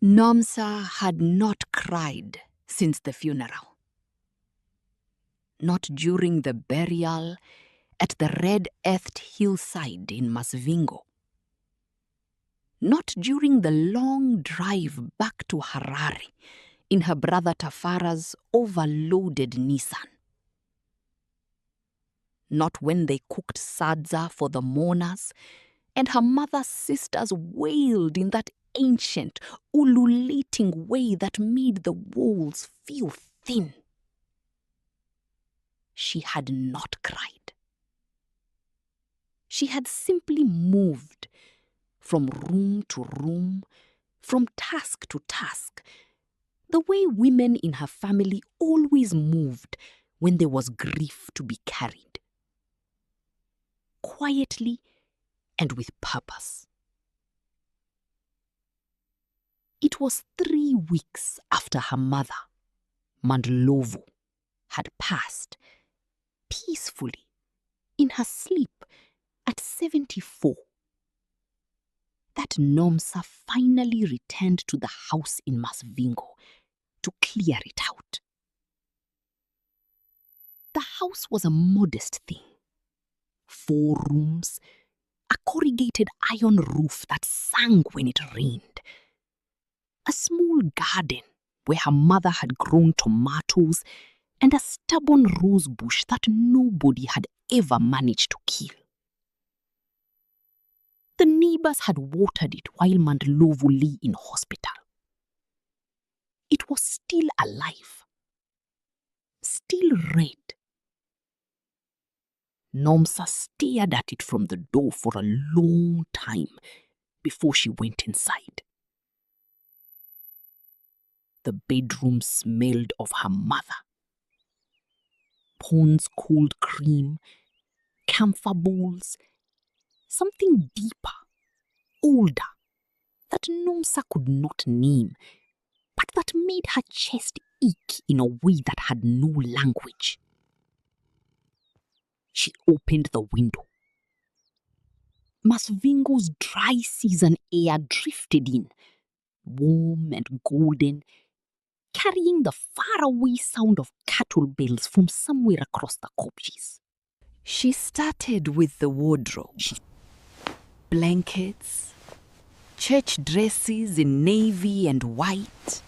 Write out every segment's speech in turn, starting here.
Nomsa had not cried since the funeral. Not during the burial at the red-earthed hillside in Masvingo. Not during the long drive back to Harare in her brother Tafara's overloaded Nissan. Not when they cooked sadza for the mourners and her mother's sisters wailed in that ancient, ululating way that made the walls feel thin. She had not cried. She had simply moved from room to room, from task to task, the way women in her family always moved when there was grief to be carried. Quietly and with purpose. It was 3 weeks after her mother, Mandlovu, had passed peacefully in her sleep at 74 that Nomsa finally returned to the house in Masvingo to clear it out. The house was a modest thing. 4 rooms, a corrugated iron roof that sang when it rained, a small garden where her mother had grown tomatoes, and a stubborn rose bush that nobody had ever managed to kill. The neighbors had watered it while Mandlovu lay in hospital. It was still alive, still red. Nomsa stared at it from the door for a long time before she went inside. The bedroom smelled of her mother. Pond's cold cream, camphor bowls, something deeper, older, that Nomsa could not name, but that made her chest ache in a way that had no language. She opened the window. Masvingo's dry season air drifted in, warm and golden, carrying the faraway sound of cattle bells from somewhere across the kopjes. She started with the wardrobe. Blankets, church dresses in navy and white,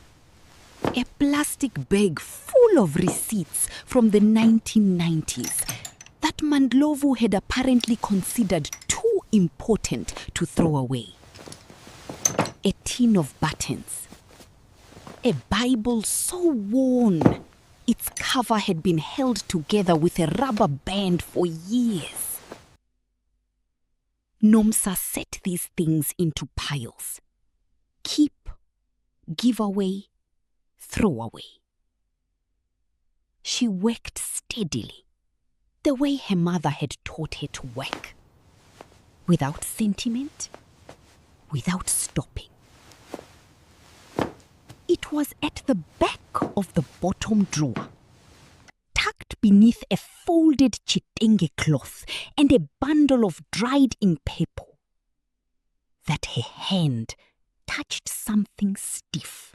a plastic bag full of receipts from the 1990s that Mandlovu had apparently considered too important to throw away. A tin of buttons. A Bible so worn, its cover had been held together with a rubber band for years. Nomsa set these things into piles. Keep, give away, throw away. She worked steadily, the way her mother had taught her to work. Without sentiment, without stopping. It was at the back of the bottom drawer, tucked beneath a folded chitenge cloth and a bundle of dried-in pepper, that her hand touched something stiff.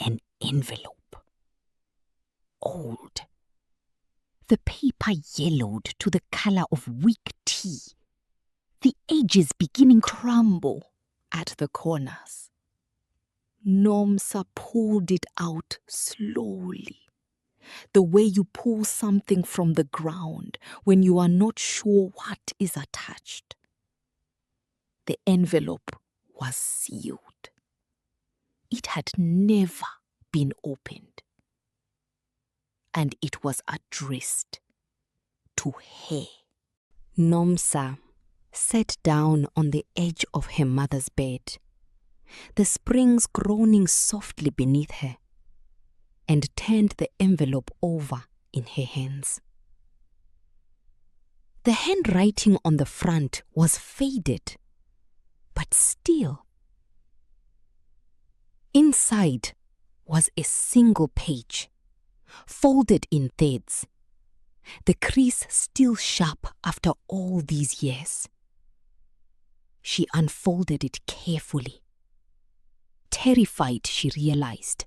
An envelope. Old. The paper yellowed to the color of weak tea, the edges beginning to crumble at the corners. Nomsa pulled it out slowly, the way you pull something from the ground when you are not sure what is attached. The envelope was sealed. It had never been opened. And it was addressed to her. Nomsa sat down on the edge of her mother's bed, the springs groaning softly beneath her, and turned the envelope over in her hands. The handwriting on the front was faded, but still. Inside was a single page, folded in thirds, the crease still sharp after all these years. She unfolded it carefully. terrified, she realized,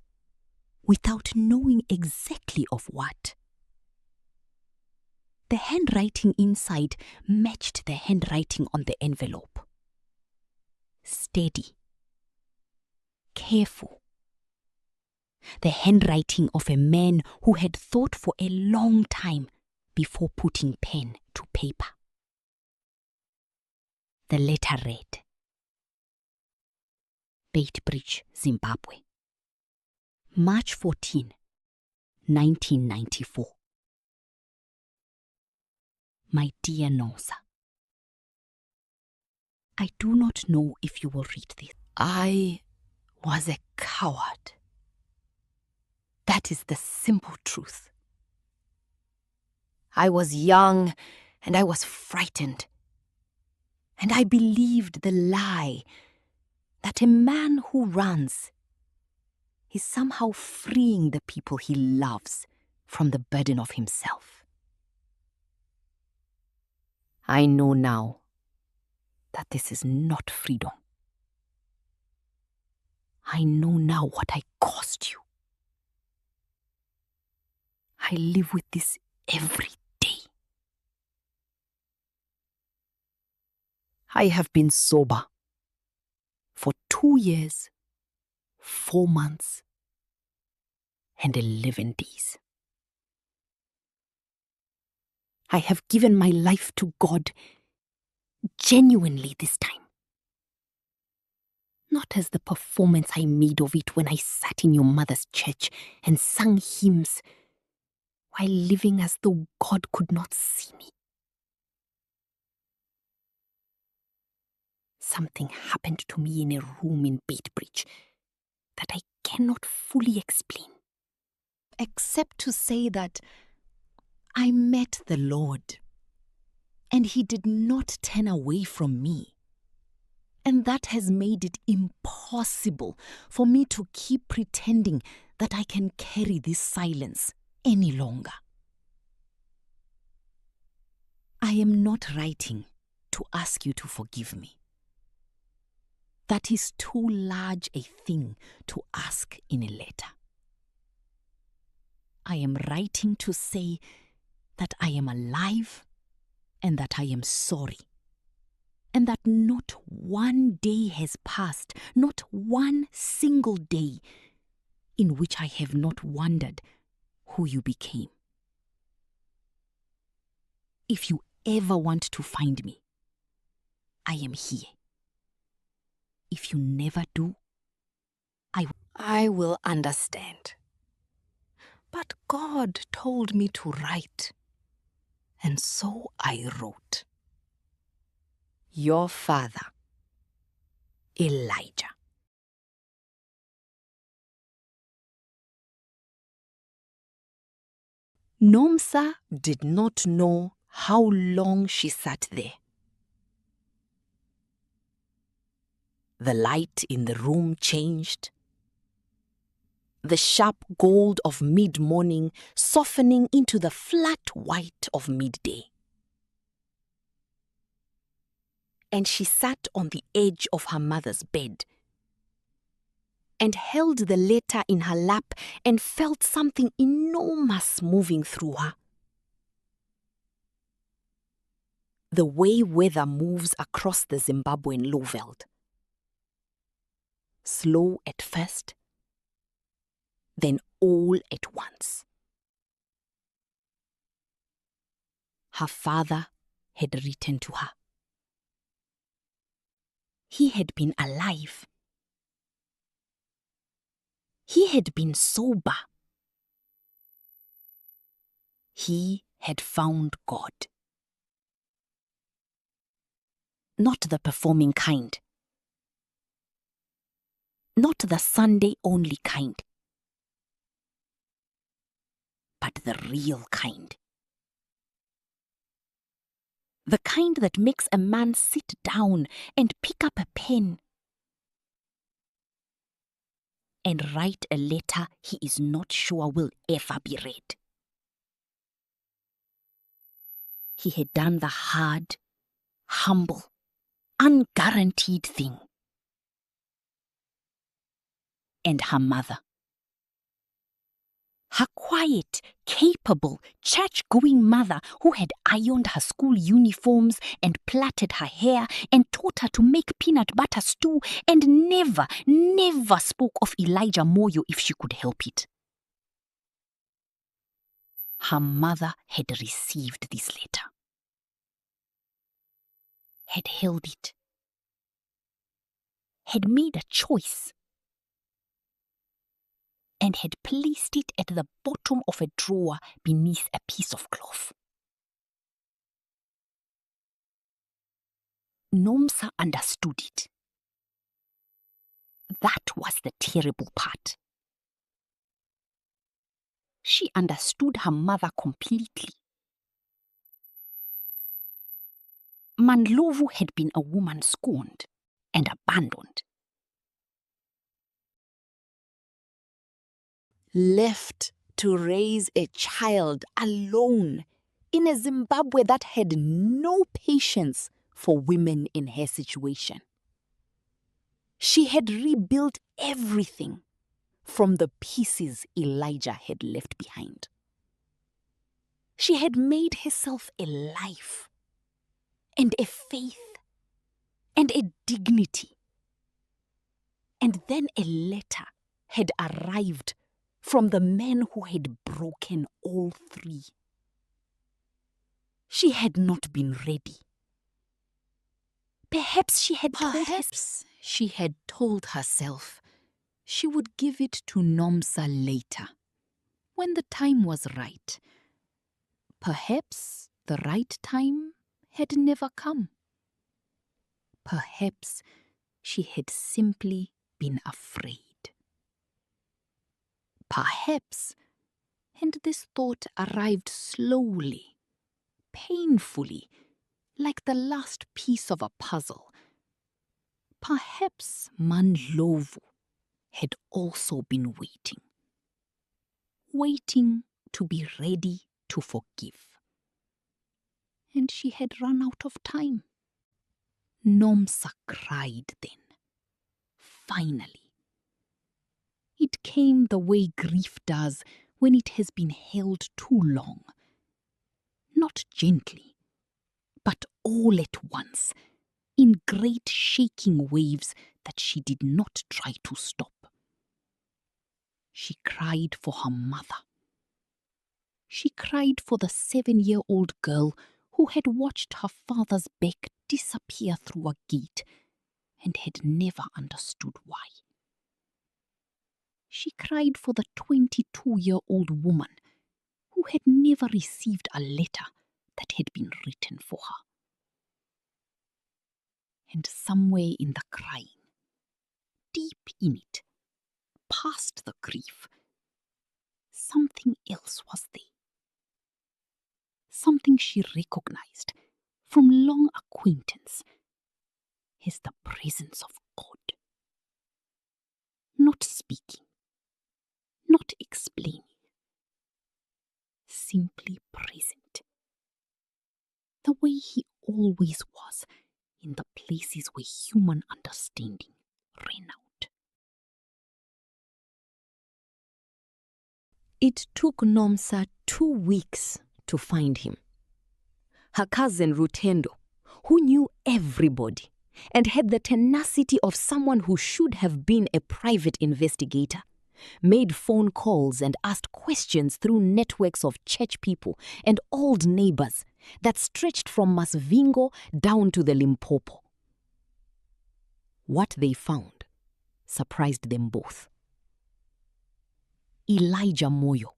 without knowing exactly of what. The handwriting inside matched the handwriting on the envelope. Steady. Careful. The handwriting of a man who had thought for a long time before putting pen to paper. The letter read, Beitbridge, Zimbabwe, March 14, 1994. My dear Nomsa, I do not know if you will read this. I was a coward. That is the simple truth. I was young and I was frightened. And I believed the lie that a man who runs is somehow freeing the people he loves from the burden of himself. I know now that this is not freedom. I know now what I cost you. I live with this every day. I have been sober for 2 years, 4 months, and 11 days. I have given my life to God genuinely this time. Not as the performance I made of it when I sat in your mother's church and sang hymns while living as though God could not see me. Something happened to me in a room in Beitbridge that I cannot fully explain, except to say that I met the Lord, and He did not turn away from me. And that has made it impossible for me to keep pretending that I can carry this silence any longer. I am not writing to ask you to forgive me. That is too large a thing to ask in a letter. I am writing to say that I am alive and that I am sorry, and that not one day has passed, not one single day, in which I have not wondered who you became. If you ever want to find me, I am here. If you never do, I will understand. But God told me to write, and so I wrote. Your father, Elijah. Nomsa did not know how long she sat there. The light in the room changed. The sharp gold of mid-morning softening into the flat white of midday. And she sat on the edge of her mother's bed and held the letter in her lap and felt something enormous moving through her. The way weather moves across the Zimbabwean lowveld. Slow at first, then all at once. Her father had written to her. He had been alive. He had been sober. He had found God. Not the performing kind. Not the Sunday-only kind. But the real kind. The kind that makes a man sit down and pick up a pen and write a letter he is not sure will ever be read. He had done the hard, humble, unguaranteed thing. and her mother. Her quiet, capable, church-going mother who had ironed her school uniforms and plaited her hair and taught her to make peanut butter stew and never spoke of Elijah Moyo if she could help it. Her mother had received this letter, had held it, had made a choice, and had placed it at the bottom of a drawer beneath a piece of cloth. Nomsa understood it. That was the terrible part. She understood her mother completely. Mandlovu had been a woman scorned and abandoned. Left to raise a child alone in a Zimbabwe that had no patience for women in her situation. She had rebuilt everything from the pieces Elijah had left behind. She had made herself a life and a faith and a dignity. And then a letter had arrived from the man who had broken all three. She had not been ready. Perhaps she had told herself she would give it to Nomsa later, when the time was right. Perhaps the right time had never come. Perhaps she had simply been afraid. Perhaps, and this thought arrived slowly, painfully, like the last piece of a puzzle. Perhaps Mandlovu had also been waiting to be ready to forgive. And she had run out of time. Nomsa cried then. Finally. It came the way grief does when it has been held too long. Not gently, but all at once, in great shaking waves that she did not try to stop. She cried for her mother. She cried for the 7-year-old girl who had watched her father's back disappear through a gate and had never understood why. She cried for the 22-year-old woman who had never received a letter that had been written for her. And somewhere in the crying, deep in it, past the grief, something else was there. Something she recognized from long acquaintance as the presence of God. Not speaking, not explaining, simply present. The way he always was in the places where human understanding ran out. It took Nomsa 2 weeks to find him. Her cousin Rutendo, who knew everybody and had the tenacity of someone who should have been a private investigator, made phone calls and asked questions through networks of church people and old neighbors that stretched from Masvingo down to the Limpopo. What they found surprised them both. Elijah Moyo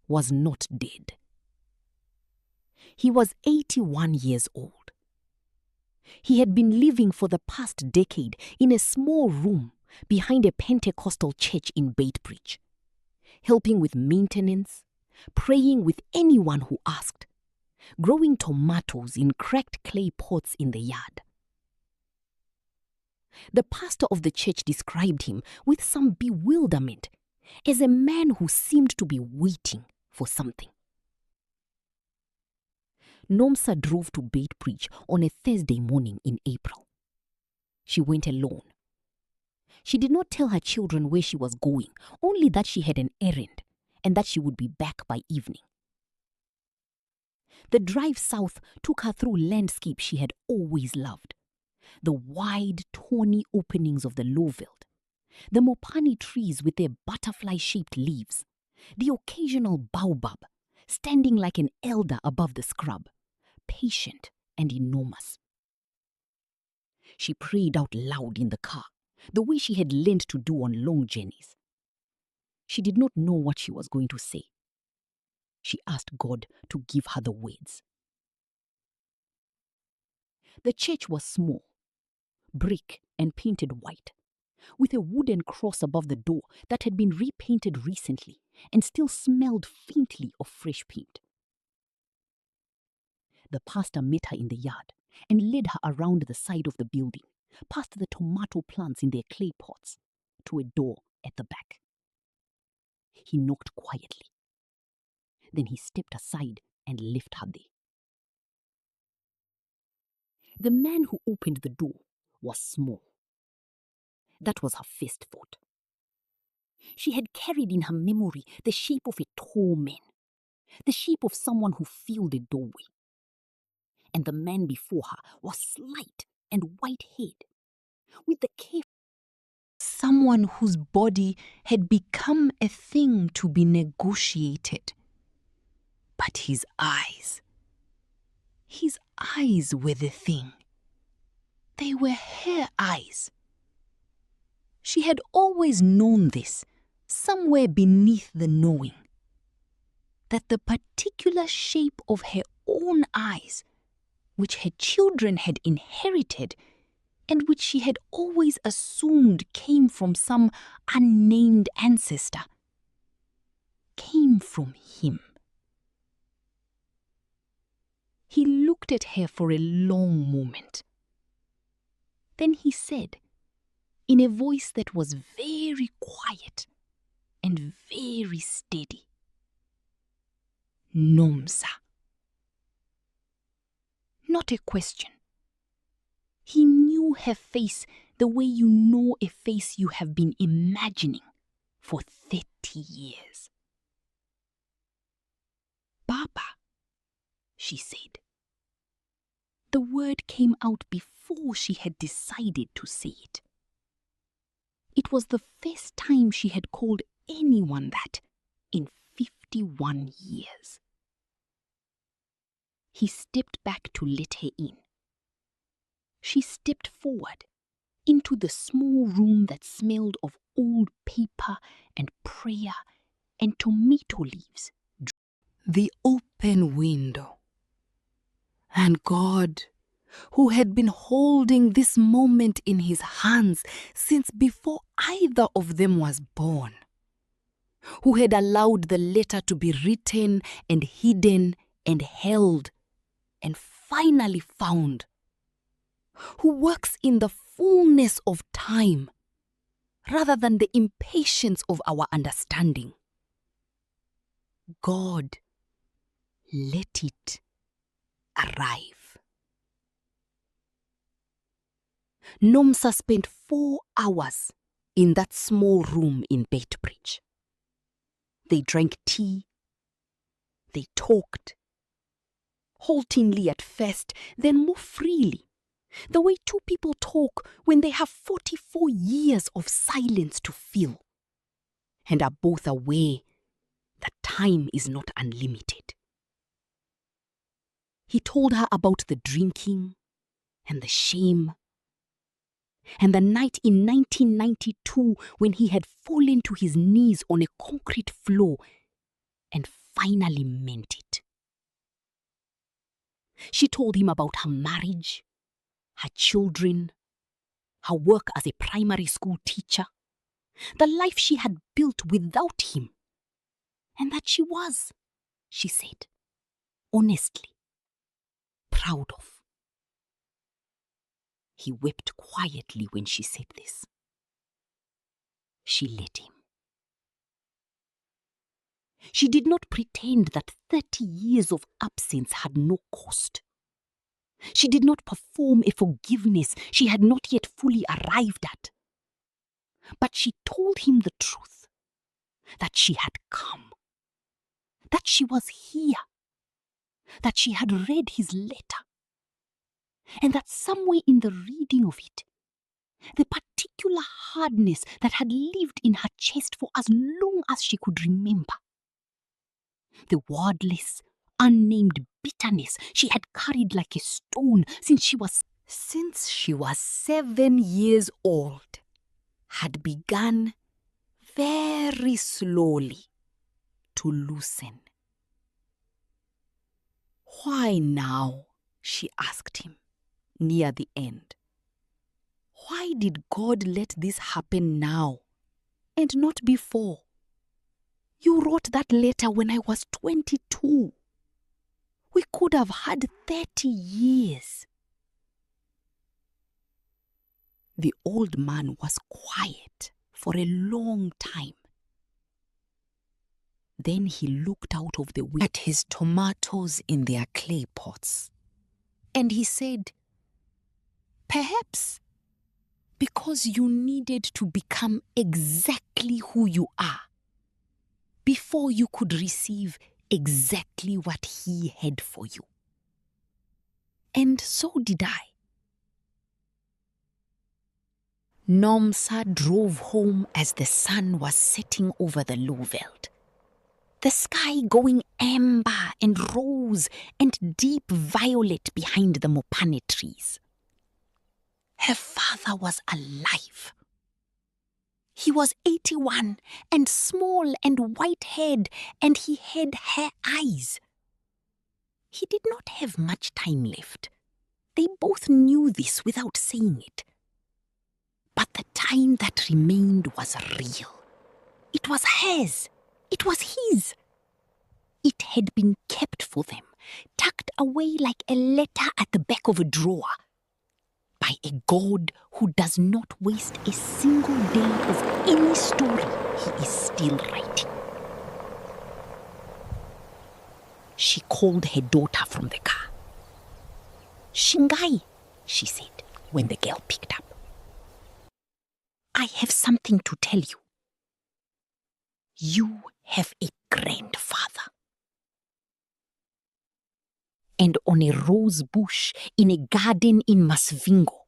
was not dead. He was 81 years old. He had been living for the past decade in a small room behind a Pentecostal church in Baitbridge, helping with maintenance, praying with anyone who asked, growing tomatoes in cracked clay pots in the yard. The pastor of the church described him with some bewilderment as a man who seemed to be waiting for something. Nomsa drove to Baitbridge on a Thursday morning in April. She went alone. She did not tell her children where she was going, only that she had an errand and that she would be back by evening. The drive south took her through landscapes she had always loved. The wide, tawny openings of the lowveld, the mopani trees with their butterfly-shaped leaves, the occasional baobab standing like an elder above the scrub, patient and enormous. She prayed out loud in the car, the way she had learned to do on long journeys. She did not know what she was going to say. She asked God to give her the words. The church was small, brick and painted white, with a wooden cross above the door that had been repainted recently and still smelled faintly of fresh paint. The pastor met her in the yard and led her around the side of the building, past the tomato plants in their clay pots, to a door at the back. He knocked quietly. Then he stepped aside and left her there. The man who opened the door was small. That was her first thought. She had carried in her memory the shape of a tall man, the shape of someone who filled the doorway. And the man before her was slight and white-haired, with the careful someone whose body had become a thing to be negotiated. But his eyes were the thing. They were her eyes. She had always known this, somewhere beneath the knowing, that the particular shape of her own eyes, which her children had inherited, and which she had always assumed came from some unnamed ancestor, came from him. He looked at her for a long moment. Then he said, in a voice that was very quiet and very steady, "Nomsa." Not a question. He knew her face the way you know a face you have been imagining for 30 years. "Baba," she said. The word came out before she had decided to say it. It was the first time she had called anyone that in 51 years. He stepped back to let her in. She stepped forward into the small room that smelled of old paper and prayer and tomato leaves. The open window. And God, who had been holding this moment in his hands since before either of them was born, who had allowed the letter to be written and hidden and held and finally found, who works in the fullness of time rather than the impatience of our understanding. God, let it arrive. Nomsa spent 4 hours in that small room in Baitbridge. They drank tea. They talked. Haltingly at first, then more freely, the way two people talk when they have 44 years of silence to fill, and are both aware that time is not unlimited. He told her about the drinking and the shame, and the night in 1992 when he had fallen to his knees on a concrete floor and finally meant it. She told him about her marriage, her children, her work as a primary school teacher, the life she had built without him, and that she was, she said, honestly, proud of. He wept quietly when she said this. She let him. She did not pretend that 30 years of absence had no cost. She did not perform a forgiveness she had not yet fully arrived at. But she told him the truth, that she had come, that she was here, that she had read his letter, and that somewhere in the reading of it, the particular hardness that had lived in her chest for as long as she could remember, the wordless, unnamed bitterness she had carried like a stone since she was 7 years old, had begun very slowly to loosen. "Why now?" she asked him near the end. "Why did God let this happen now and not before? You wrote that letter when I was 22. We could have had 30 years. The old man was quiet for a long time. Then he looked out of the window at his tomatoes in their clay pots, and he said, "Perhaps because you needed to become exactly who you are before you could receive exactly what he had for you. And so did I." Nomsa drove home as the sun was setting over the Lowveld, the sky going amber and rose and deep violet behind the mopane trees. Her father was alive. He was 81 and small and white-haired, and he had hair eyes. He did not have much time left. They both knew this without saying it. But the time that remained was real. It was hers. It was his. It had been kept for them, tucked away like a letter at the back of a drawer, by a God who does not waste a single day of any story he is still writing. She called her daughter from the car. "Shingai," she said when the girl picked up. "I have something to tell you. You have a grandfather." And on a rose bush in a garden in Masvingo,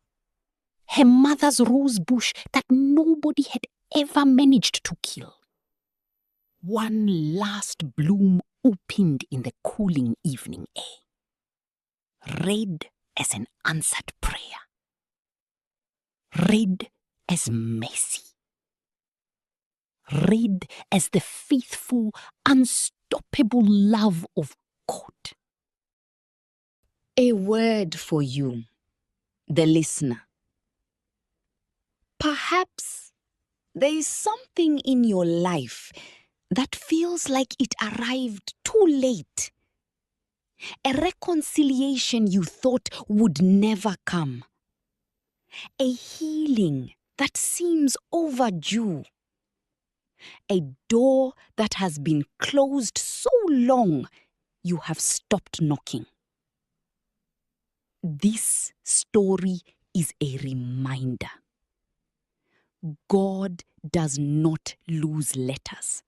her mother's rose bush that nobody had ever managed to kill, one last bloom opened in the cooling evening air, red as an answered prayer, red as mercy, red as the faithful, unstoppable love of God. A word for you, the listener. Perhaps there is something in your life that feels like it arrived too late. A reconciliation you thought would never come. A healing that seems overdue. A door that has been closed so long you have stopped knocking. This story is a reminder. God does not lose letters.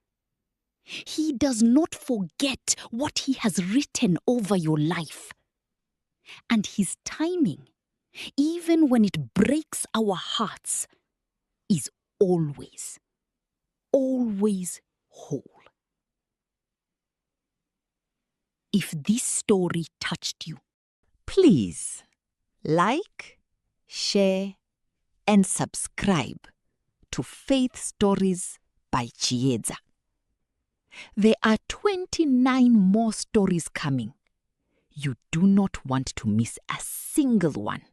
He does not forget what he has written over your life. And his timing, even when it breaks our hearts, is always, always whole. If this story touched you, please like, share, and subscribe to Faith Stories by Chiedza. There are 29 more stories coming. You do not want to miss a single one.